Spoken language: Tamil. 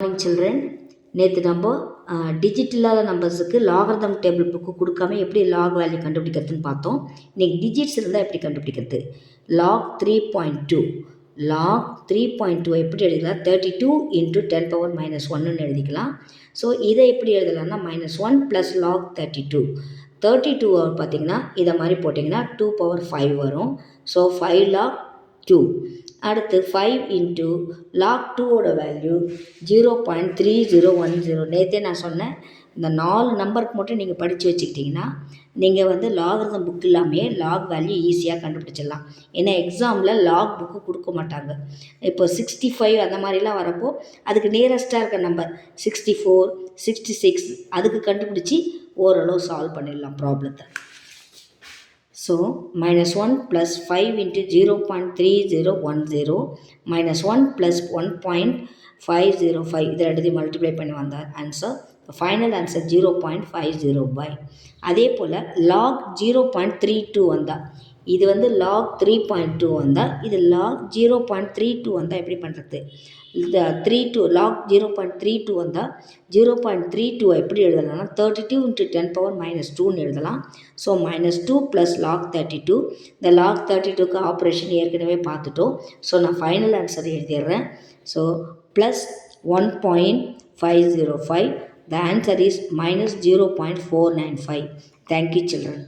Morning children. நேற்று நம்ம டிஜிட் இல்லாத நம்பர்ஸுக்கு லாகர்தம் டேபிள் புக்கு கொடுக்காம எப்படி லாக் வேல்யூ கண்டுபிடிக்கிறதுன்னு பார்த்தோம். இன்றைக்கி டிஜிட்ஸ் இருந்தால் எப்படி கண்டுபிடிக்கிறது? லாக் 3.2 லாக் 3.2 எப்படி எழுதிக்கலாம்? 32 இன்ட்டு 10⁻⁻1 (1) எழுதிக்கலாம். ஸோ இதை எப்படி எழுதலாம்னா -1 ப்ளஸ் லாக் 32 பார்த்தீங்கன்னா இதை மாதிரி போட்டிங்கன்னா 2⁵ வரும். So 5 log 2. அடுத்து 5 இன்ட்டு லாக் 2ஓட வேல்யூ 0.3010. நேற்றே நான் சொன்னேன், இந்த 4 நம்பருக்கு மட்டும் நீங்கள் படித்து வச்சுக்கிட்டிங்கன்னா நீங்கள் வந்து லாகரிதம் புக் இல்லாமையே லாக் வேல்யூ ஈஸியாக கண்டுபிடிச்சிடலாம். ஏன்னா எக்ஸாமில் லாக் புக்கு கொடுக்க மாட்டாங்க. இப்போ 65 அந்த மாதிரிலாம் வரப்போ அதுக்கு நியரஸ்ட்டாக இருக்க நம்பர் 64, 66 அதுக்கு கண்டுபிடிச்சி ஓரளவு சால்வ் பண்ணிடலாம் ப்ராப்ளத்தை. So, -1 plus 5 into 0.3010 -1 plus 1.505 இதை எடுத்து மல்டிப்ளை பண்ணி வந்தால் ஆன்சர். Final answer 0.50. அதே போல் லாக் 0.32 வந்தால், இது வந்து லாக் 3.2 வந்தால், இது லாக் 0.32 வந்தால் எப்படி பண்ணுறது? இந்த 32 லாக் 0.32 வந்தால் 0.32 எப்படி எழுதலாம்னா 32 இன்ட்டு 10⁻⁻2 எழுதலாம். So -2 plus log 32. இந்த லாக் 32க்கு ஆப்ரேஷன் ஏற்கனவே பார்த்துட்டோம். ஸோ நான் ஃபைனல் ஆன்சர் எழுதிடுறேன். So plus 1.505. The answer is -0.495. Thank you children.